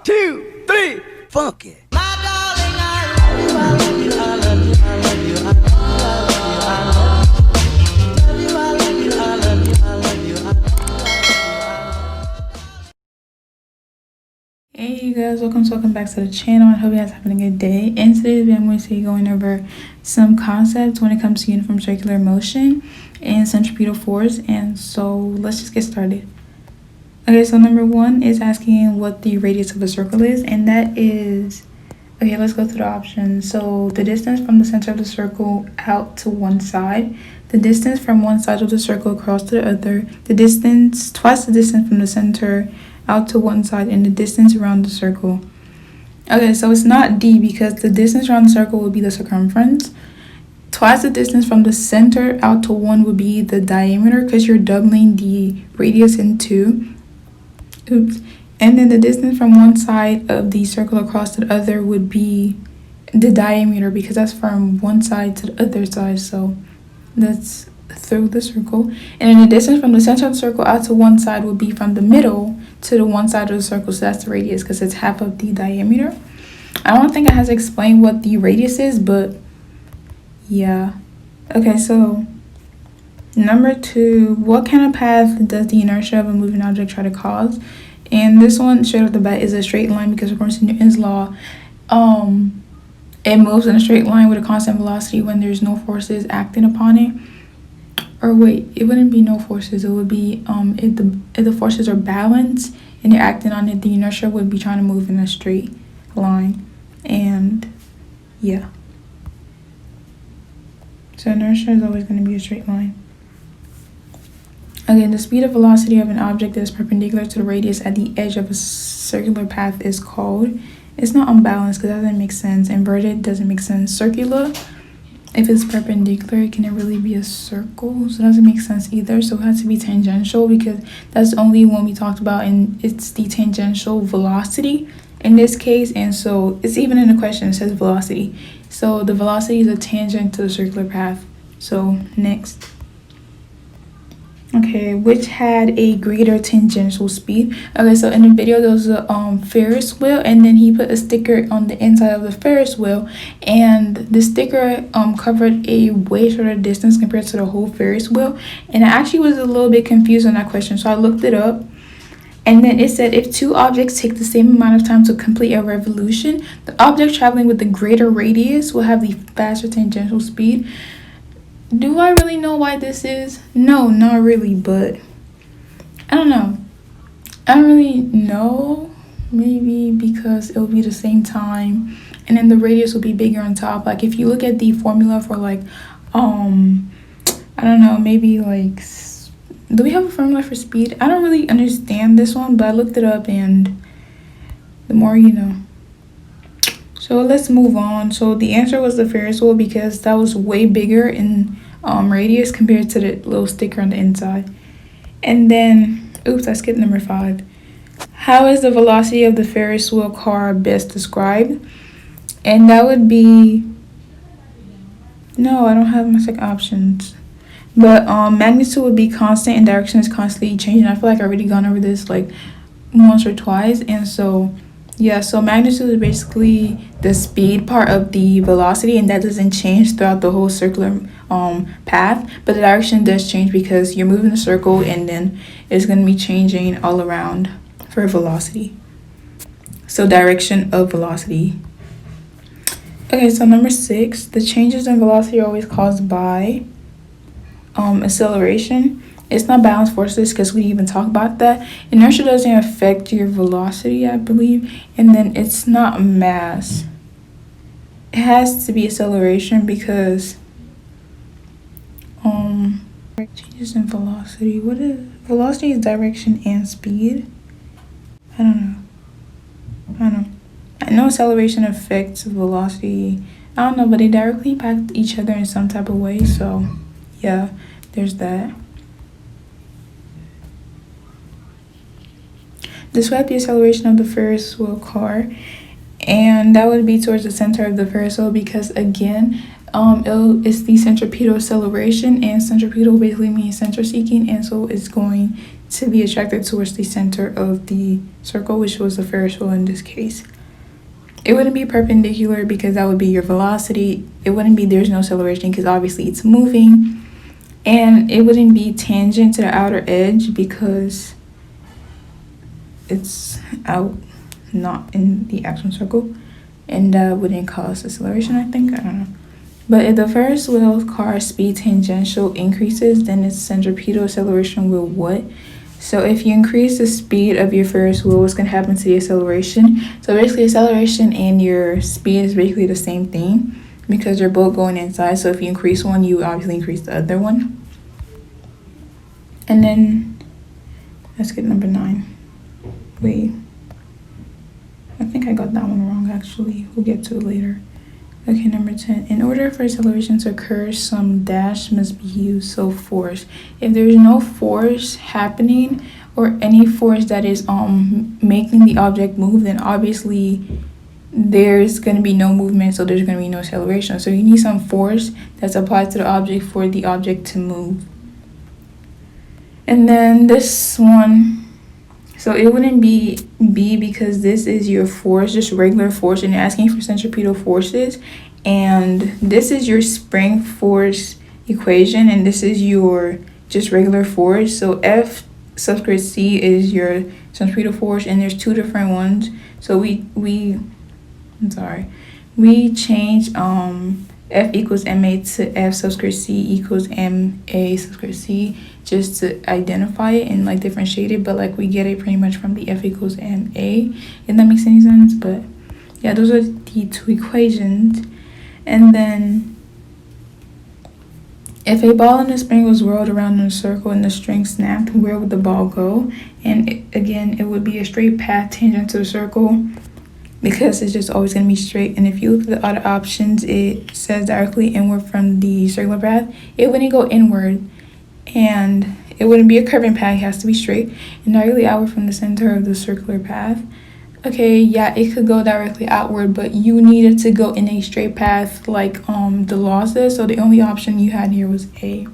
2, 3, funk it. Hey you guys, welcome back to the channel. I hope you guys are having a good day. In today's video, I'm going to be going over some concepts when it comes to uniform circular motion and centripetal force. And so let's just get started. Okay, so number one is asking what the radius of a circle is, and that is, okay, let's go through the options. So the distance from the center of the circle out to one side, the distance from one side of the circle across to the other, the distance, twice the distance from the center out to one side, and the distance around the circle. Okay, so it's not D because the distance around the circle would be the circumference. Twice the distance from the center out to one would be the diameter because you're doubling the radius in two. Oops. And then the distance from one side of the circle across to the other would be the diameter because that's from one side to the other side. So that's through the circle. And then the distance from the center of the circle out to one side would be from the middle to the one side of the circle. So that's the radius because it's half of the diameter. I don't think I have to explain what the radius is, but yeah. Okay, so number two, what kind of path does the inertia of a moving object try to cause? And this one, straight off the bat, is a straight line because according to Newton's law, it moves in a straight line with a constant velocity when there's no forces acting upon it. Or wait, it wouldn't be no forces. It would be if the forces are balanced and they're acting on it, the inertia would be trying to move in a straight line. And yeah. So inertia is always going to be a straight line. Again, the speed of velocity of an object that is perpendicular to the radius at the edge of a circular path is called, it's not unbalanced because that doesn't make sense. Inverted doesn't make sense. Circular, if it's perpendicular, can it really be a circle? So it doesn't make sense either. So it has to be tangential because that's the only one we talked about, and it's the tangential velocity in this case. And so it's even in the question, it says velocity. So the velocity is a tangent to the circular path. So next. Okay, which had a greater tangential speed? Okay, so in the video there was a Ferris wheel, and then he put a sticker on the inside of the Ferris wheel, and the sticker covered a way shorter distance compared to the whole Ferris wheel. And I actually was a little bit confused on that question, so I looked it up. And then it said if two objects take the same amount of time to complete a revolution, the object traveling with the greater radius will have the faster tangential speed. Do I really know why this is? No, not really, but I don't know. I don't really know. Maybe because it will be the same time and then the radius will be bigger on top. Like if you look at the formula for like, I don't know, maybe like, do we have a formula for speed? I don't really understand this one, but I looked it up and the more you know. So let's move on. So the answer was the Ferris wheel because that was way bigger in radius compared to the little sticker on the inside. And then, oops, I skipped number 5. How is the velocity of the Ferris wheel car best described? And that would be, no, I don't have my second options. But magnitude would be constant and direction is constantly changing. I feel like I've already gone over this like once or twice. And so yeah, so magnitude is basically the speed part of the velocity, and that doesn't change throughout the whole circular path, but the direction does change because you're moving the circle and then it's going to be changing all around for velocity. So direction of velocity. Okay, so number 6, the changes in velocity are always caused by acceleration. It's not balanced forces because we even talk about that. Inertia doesn't affect your velocity, I believe. And then it's not mass. It has to be acceleration because changes in velocity. What is velocity? Is direction and speed? I don't know. I know acceleration affects velocity. I don't know, but they directly impact each other in some type of way. So yeah, there's that. Describe the acceleration of the Ferris wheel car, and that would be towards the center of the Ferris wheel because again, it's the centripetal acceleration, and centripetal basically means center seeking, and so it's going to be attracted towards the center of the circle, which was the Ferris wheel in this case. It wouldn't be perpendicular because that would be your velocity. It wouldn't be there's no acceleration because obviously it's moving. And it wouldn't be tangent to the outer edge because it's out, not in the actual circle. And that wouldn't cause acceleration, I think. I don't know. But if the Ferris wheel car speed tangential increases, then its centripetal acceleration will what? So if you increase the speed of your Ferris wheel, what's going to happen to the acceleration? So basically, acceleration and your speed is basically the same thing because they're both going inside. So if you increase one, you obviously increase the other one. And then, let's get number 9. Wait. I think I got that one wrong, actually. We'll get to it later. Okay, number 10. In order for acceleration to occur, some dash must be used. So force. If there's no force happening or any force that is making the object move, then obviously there's going to be no movement, so there's going to be no acceleration. So you need some force that's applied to the object for the object to move. And then this one, so it wouldn't be B because this is your force, just regular force, and you're asking for centripetal forces. And this is your spring force equation, and this is your just regular force. So F subscript C is your centripetal force, and there's 2 different ones. So we change F equals MA to F subscript C equals MA subscript C just to identify it and like differentiate it, but like we get it pretty much from the F equals MA, if that makes any sense. But yeah, those are the 2 equations. And then if a ball in a spring was whirled around in a circle and the string snapped, where would the ball go? And it would be a straight path tangent to the circle because it's just always going to be straight. And if you look at the other options, it says directly inward from the circular path. It wouldn't go inward, and it wouldn't be a curving path. It has to be straight and directly outward from the center of the circular path. Okay, yeah, it could go directly outward, but you needed to go in a straight path like the law says, so the only option you had here was A.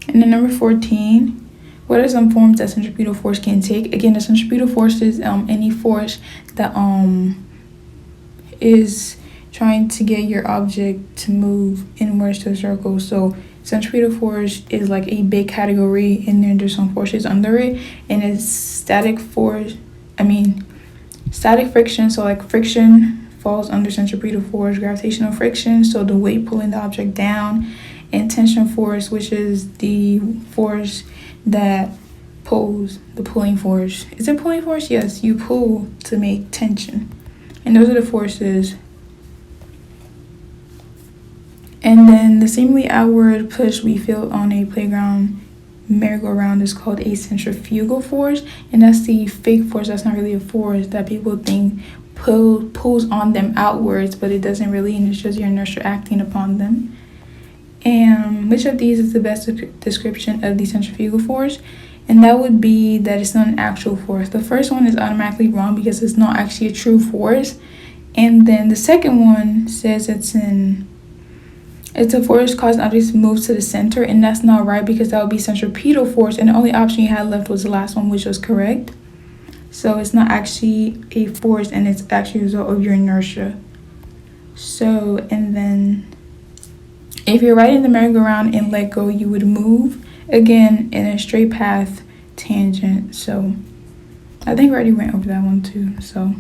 And then number 14, what are some forms that centripetal force can take? Again, the centripetal force is any force that is trying to get your object to move inwards to the circle. So centripetal force is like a big category, and then there's some forces under it, and it's static friction. So like friction falls under centripetal force, gravitational friction, so the weight pulling the object down, and tension force, which is the force that pulls, the pulling force. Is it pulling force? Yes, you pull to make tension. And those are the forces. And then the seemingly outward push we feel on a playground merry-go-round is called a centrifugal force, and that's the fake force. That's not really a force that people think pulls on them outwards, but it doesn't really, and it's just your inertia acting upon them. And which of these is the best description of the centrifugal force? And that would be that it's not an actual force. The first one is automatically wrong because it's not actually a true force. And then the second one says it's a force causing objects to move to the center, and that's not right because that would be centripetal force, and the only option you had left was the last one, which was correct. So it's not actually a force, and it's actually a result of your inertia. So, and then if you're riding the merry-go-round and let go, you would move again in a straight path tangent. So I think we already went over that one too. So,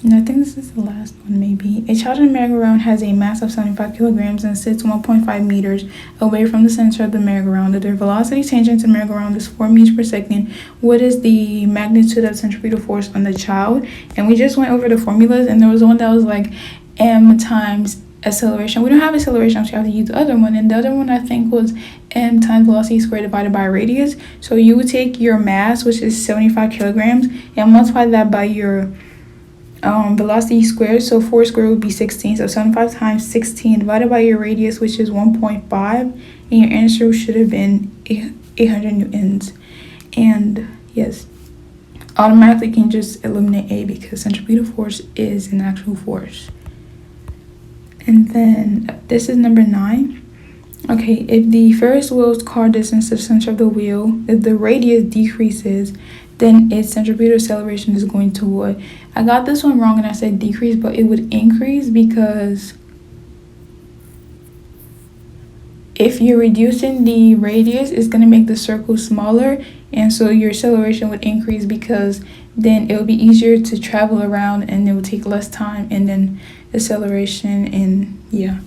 and I think this is the last one maybe. A child in a merry-go-round has a mass of 75 kilograms and sits 1.5 meters away from the center of the merry-go-round. If their velocity tangent to the merry-go-round is 4 meters per second, what is the magnitude of centripetal force on the child? And we just went over the formulas, and there was one that was like m times acceleration. We don't have acceleration, so you have to use the other one. And the other one I think was m times velocity squared divided by radius. So you would take your mass, which is 75 kilograms, and multiply that by your velocity squared. So 4 squared would be 16. So 75 times 16 divided by your radius, which is 1.5, and your answer should have been 800 newtons. And yes, automatically can just eliminate A because centripetal force is an actual force. And then this is number 9. Okay, if the Ferris wheel's car distance to the center of the wheel, if the radius decreases, then its centripetal acceleration is going to what? I got this one wrong and I said decrease, but it would increase because if you're reducing the radius, it's going to make the circle smaller, and so your acceleration would increase because then it will be easier to travel around and it will take less time, and then acceleration, and yeah,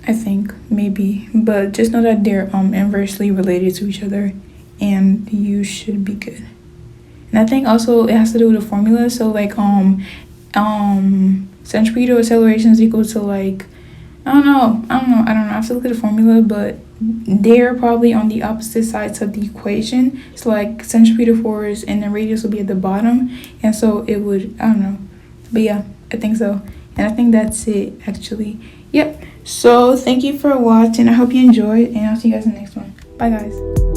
I think maybe, but just know that they're inversely related to each other and you should be good. And I think also it has to do with the formula. So like centripetal acceleration is equal to like I don't know. I have to look at the formula, but they're probably on the opposite sides of the equation. So like centripetal force and the radius will be at the bottom, and so it would, I don't know. But yeah, I think so. And I think that's it actually. Yep. So thank you for watching. I hope you enjoyed, and I'll see you guys in the next one. Bye guys.